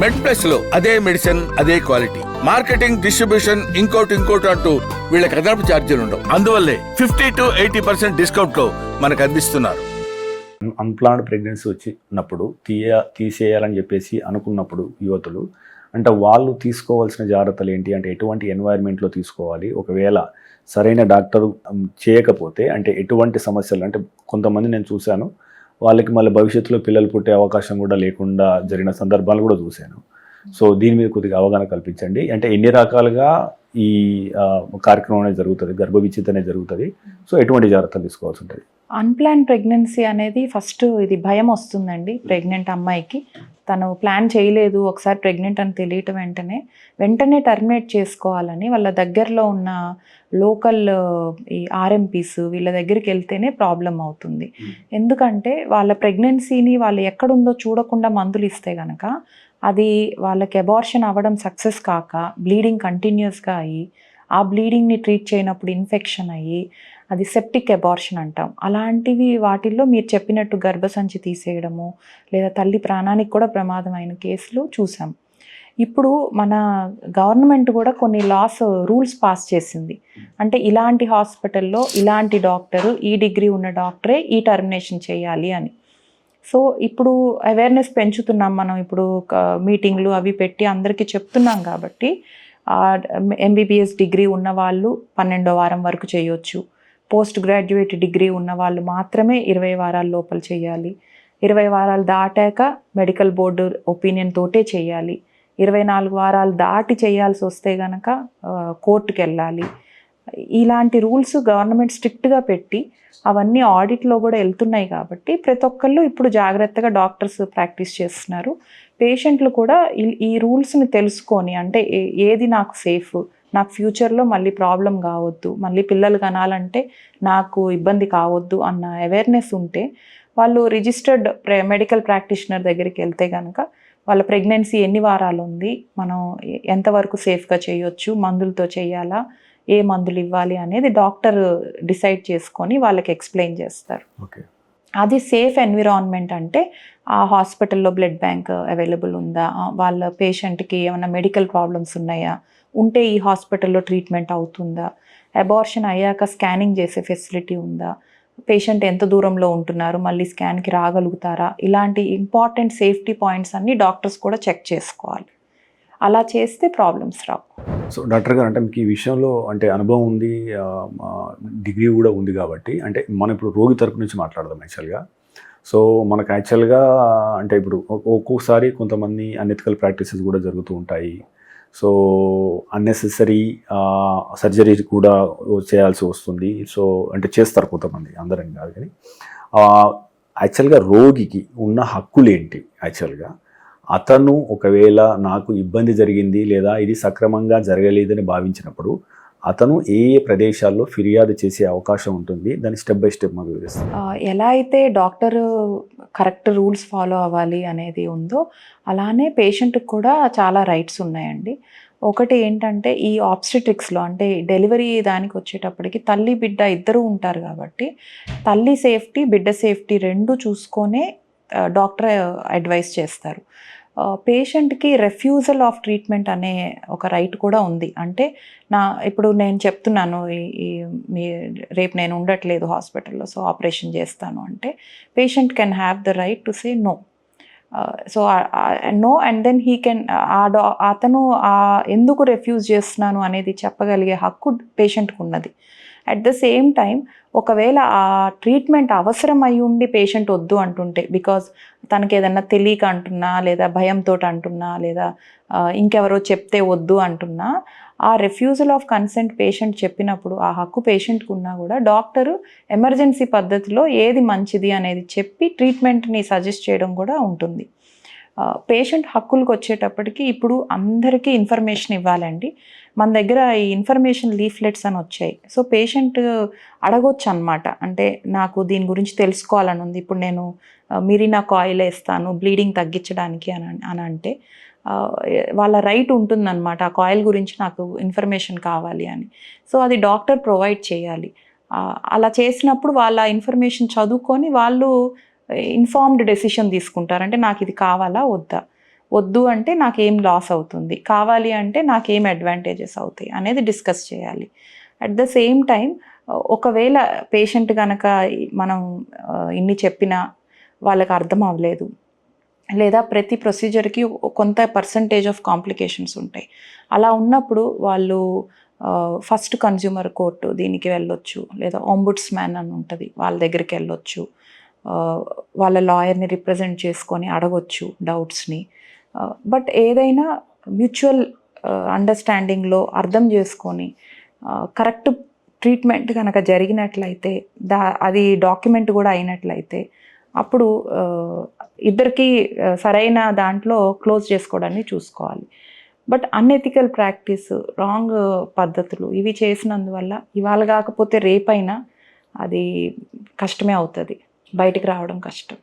మెడ్ plus లో అదే medicine అదే క్వాలిటీ, మార్కెటింగ్ డిస్ట్రిబ్యూషన్ ఇంకోటి అంటూ వీళ్ళకి అదనపు ఛార్జీలు ఉండవు. అందువల్లే 50 to 80% డిస్కౌంట్ లో మనకు అందిస్తున్నారు. అన్ప్లాన్డ్ ప్రెగ్నెన్సీ వచ్చినప్పుడు తీసేయాలని చెప్పేసి అనుకున్నప్పుడు యువతులు అంటే వాళ్ళు తీసుకోవాల్సిన జాగ్రత్తలు ఏంటి అంటే ఎటువంటి ఎన్వైర్న్మెంట్లో తీసుకోవాలి, ఒకవేళ సరైన డాక్టర్ చేయకపోతే అంటే ఎటువంటి సమస్యలు అంటే కొంతమంది నేను చూశాను వాళ్ళకి మళ్ళీ భవిష్యత్తులో పిల్లలు పుట్టే అవకాశం కూడా లేకుండా జరిగిన సందర్భాలు కూడా చూశాను. సో దీని మీద కొద్దిగా అవగాహన కల్పించండి. అంటే ఎన్ని రకాలుగా ఈ కార్యక్రమం అనేది జరుగుతుంది, గర్భ విచ్ఛేదన అనేది జరుగుతుంది, సో ఎటువంటి జాగ్రత్తలు తీసుకోవాల్సి ఉంటుంది? అన్ప్లాన్ ప్రెగ్నెన్సీ అనేది ఫస్ట్ ఇది భయం వస్తుందండి ప్రెగ్నెంట్ అమ్మాయికి. తను ప్లాన్ చేయలేదు, ఒకసారి ప్రెగ్నెంట్ అని తెలియటం వెంటనే టర్మినేట్ చేసుకోవాలని వాళ్ళ దగ్గరలో ఉన్న లోకల్ ఈ ఆర్ఎంపీస్ వీళ్ళ దగ్గరికి వెళ్తేనే ప్రాబ్లం అవుతుంది. ఎందుకంటే వాళ్ళ ప్రెగ్నెన్సీని వాళ్ళు ఎక్కడుందో చూడకుండా మందులు ఇస్తే కనుక అది వాళ్ళకి అబార్షన్ అవ్వడం సక్సెస్ కాక బ్లీడింగ్ కంటిన్యూస్గా అయ్యి ఆ బ్లీడింగ్ని ట్రీట్ చేయనప్పుడు ఇన్ఫెక్షన్ అయ్యి అది సెప్టిక్ అబార్షన్ అంటాం. అలాంటివి వాటిల్లో మీరు చెప్పినట్టు గర్భసంచి తీసేయడము లేదా తల్లి ప్రాణానికి కూడా ప్రమాదమైన కేసులు చూసాం. ఇప్పుడు మన గవర్నమెంట్ కూడా కొన్ని రూల్స్ పాస్ చేసింది. అంటే ఇలాంటి హాస్పిటల్లో ఇలాంటి డాక్టరు, ఈ డిగ్రీ ఉన్న డాక్టరే ఈ టర్మినేషన్ చేయాలి అని. సో ఇప్పుడు అవేర్నెస్ పెంచుతున్నాం మనం, ఇప్పుడు మీటింగ్లు అవి పెట్టి అందరికీ చెప్తున్నాం కాబట్టి ఎంబీబీఎస్ డిగ్రీ ఉన్న వాళ్ళు 12వ వారం వరకు చేయొచ్చు, పోస్ట్ గ్రాడ్యుయేట్ డిగ్రీ ఉన్న వాళ్ళు మాత్రమే 20 వారాల లోపల చేయాలి, 20 వారాలు దాటాక మెడికల్ బోర్డు ఒపీనియన్ తోటే చేయాలి, 24 వారాలు దాటి చేయాల్సి వస్తే కనుక కోర్టుకు వెళ్ళాలి. ఇలాంటి రూల్స్ గవర్నమెంట్ స్ట్రిక్ట్గా పెట్టి అవన్నీ ఆడిట్లో కూడా వెళ్తున్నాయి కాబట్టి ప్రతి ఒక్కళ్ళు ఇప్పుడు జాగ్రత్తగా డాక్టర్స్ ప్రాక్టీస్ చేస్తున్నారు. పేషెంట్లు కూడా ఈ రూల్స్ని తెలుసుకొని అంటే ఏది నాకు సేఫ్, నాకు ఫ్యూచర్లో మళ్ళీ ప్రాబ్లం కావద్దు, మళ్ళీ పిల్లలు కనాలంటే నాకు ఇబ్బంది కావద్దు అన్న అవేర్నెస్ ఉంటే వాళ్ళు రిజిస్టర్డ్ మెడికల్ ప్రాక్టీషనర్ దగ్గరికి వెళ్తే కనుక వాళ్ళ ప్రెగ్నెన్సీ ఎన్ని వారాలు ఉంది, మనం ఎంతవరకు సేఫ్గా చేయొచ్చు, మందులతో చేయాలా, ఏ మందులు ఇవ్వాలి అనేది డాక్టర్ డిసైడ్ చేసుకొని వాళ్ళకి ఎక్స్ప్లెయిన్ చేస్తారు. అది సేఫ్ ఎన్విరాన్మెంట్. అంటే ఆ హాస్పిటల్లో బ్లడ్ బ్యాంక్ అవైలబుల్ ఉందా, వాళ్ళ పేషెంట్కి ఏమైనా మెడికల్ ప్రాబ్లమ్స్ ఉన్నాయా, ఉంటే ఈ హాస్పిటల్లో ట్రీట్మెంట్ అవుతుందా, అబార్షన్ అయ్యాక స్కానింగ్ చేసే ఫెసిలిటీ ఉందా, పేషెంట్ ఎంత దూరంలో ఉంటున్నారు, మళ్ళీ స్కాన్కి రాగలుగుతారా, ఇలాంటి ఇంపార్టెంట్ సేఫ్టీ పాయింట్స్ అన్నీ డాక్టర్స్ కూడా చెక్ చేసుకోవాలి. అలా చేస్తే ప్రాబ్లమ్స్ రావు. సో డాక్టర్ గారు అంటే మీకు ఈ విషయంలో అంటే అనుభవం ఉంది, డిగ్రీ కూడా ఉంది కాబట్టి అంటే మనం ఇప్పుడు రోగి తరపు నుంచి మాట్లాడదాం యాక్చువల్గా. సో మనకు యాక్చువల్గా అంటే ఇప్పుడు ఒక్కొక్కసారి కొంతమంది అనెథికల్ ప్రాక్టీసెస్ కూడా జరుగుతూ ఉంటాయి. సో అన్నెసెసరీ సర్జరీ కూడా చేయాల్సి వస్తుంది. సో అంటే చేస్తారు కొంతమంది, అందరం కాదు కానీ యాక్చువల్గా రోగికి ఉన్న హక్కులు ఏంటి? యాక్చువల్గా అతను ఒకవేళ నాకు ఇబ్బంది జరిగింది లేదా ఇది సక్రమంగా జరగలేదని భావించినప్పుడు అతను ఏ ప్రదేశాల్లో ఫిర్యాదు చేసే అవకాశం ఉంటుంది, దాన్ని స్టెప్ బై స్టెప్ మాకు వివరిస్తాం. ఎలా అయితే డాక్టర్ కరెక్ట్ రూల్స్ ఫాలో అవ్వాలి అనేది ఉందో అలానే పేషెంట్కి కూడా చాలా రైట్స్ ఉన్నాయండి. ఒకటి ఏంటంటే ఈ ఆబ్స్టెట్రిక్స్లో అంటే డెలివరీ దానికి వచ్చేటప్పటికి తల్లి బిడ్డ ఇద్దరూ ఉంటారు కాబట్టి తల్లి సేఫ్టీ బిడ్డ సేఫ్టీ రెండు చూసుకొనే డాక్టర్ అడ్వైస్ చేస్తారు. పేషెంట్కి రెఫ్యూజల్ ఆఫ్ ట్రీట్మెంట్ అనే ఒక రైట్ కూడా ఉంది. అంటే ఇప్పుడు నేను చెప్తున్నాను రేపు నేను ఉండట్లేదు హాస్పిటల్లో, సో ఆపరేషన్ చేస్తాను అంటే patient can have the right to say no. So no and then he can అతను ఎందుకు రెఫ్యూజ్ చేస్తున్నాను అనేది చెప్పగలిగే హక్కు పేషెంట్కి ఉన్నది. అట్ ద సేమ్ టైం ఒకవేళ ఆ ట్రీట్మెంట్ అవసరం అయి ఉండి పేషెంట్ వద్దు అంటుంటే, బికాజ్ తనకి ఏదన్నా తెలియక అంటున్నా లేదా భయంతో అంటున్నా లేదా ఇంకెవరో చెప్తే వద్దు అంటున్నా, ఆ రెఫ్యూజల్ ఆఫ్ కన్సెంట్ పేషెంట్ చెప్పినప్పుడు ఆ హక్కు పేషెంట్కి ఉన్నా కూడా డాక్టరు ఎమర్జెన్సీ పద్ధతిలో ఏది మంచిది అనేది చెప్పి ట్రీట్మెంట్ని సజెస్ట్ చేయడం కూడా ఉంటుంది. పేషెంట్ హక్కులకు వచ్చేటప్పటికి ఇప్పుడు అందరికీ ఇన్ఫర్మేషన్ ఇవ్వాలండి. మన దగ్గర ఈ ఇన్ఫర్మేషన్ లీఫ్లెట్స్ అని వచ్చాయి. సో పేషెంట్ అడగొచ్చు అనమాట, అంటే నాకు దీని గురించి తెలుసుకోవాలని ఉంది, ఇప్పుడు నేను మిరినా కాయిల్ వేస్తాను బ్లీడింగ్ తగ్గించడానికి అని అంటే వాళ్ళ రైట్ ఉంటుందన్నమాట, ఆ కాయిల్ గురించి నాకు ఇన్ఫర్మేషన్ కావాలి అని. సో అది డాక్టర్ ప్రొవైడ్ చేయాలి. అలా చేసినప్పుడు వాళ్ళ ఇన్ఫర్మేషన్ చదువుకొని వాళ్ళు ఇన్ఫార్మ్డ్ డెసిషన్ తీసుకుంటారు, అంటే నాకు ఇది కావాలా వద్దా. వద్దు అంటే నాకేం లాస్ అవుతుంది, కావాలి అంటే నాకేం అడ్వాంటేజెస్ అవుతాయి అనేది డిస్కస్ చేయాలి. అట్ ద సేమ్ టైం ఒకవేళ పేషెంట్ కనుక మనం ఇన్ని చెప్పినా వాళ్ళకి అర్థం అవ్వలేదు, లేదా ప్రతి ప్రొసీజర్కి కొంత పర్సంటేజ్ ఆఫ్ కాంప్లికేషన్స్ ఉంటాయి, అలా ఉన్నప్పుడు వాళ్ళు ఫస్ట్ కన్జ్యూమర్ కోర్టు దీనికి వెళ్ళొచ్చు, లేదా ఆంబుడ్స్మ్యాన్ అని ఉంటుంది వాళ్ళ దగ్గరికి వెళ్ళొచ్చు, వాళ్ళ లాయర్ని రిప్రజెంట్ చేసుకొని అడగొచ్చు డౌట్స్ని. బట్ ఏదైనా మ్యూచువల్ అండర్స్టాండింగ్లో అర్థం చేసుకొని కరెక్ట్ ట్రీట్మెంట్ కనుక జరిగినట్లయితే, అది డాక్యుమెంట్ కూడా అయినట్లయితే అప్పుడు ఇద్దరికి సరైన దాంట్లో క్లోజ్ చేసుకోవడాన్ని చూసుకోవాలి. బట్ అన్ఎథికల్ ప్రాక్టీస్, రాంగ్ పద్ధతులు ఇవి చేసినందువల్ల ఇవాళ కాకపోతే రేపైనా అది కష్టమే అవుతుంది, బయటికి రావడం కష్టం.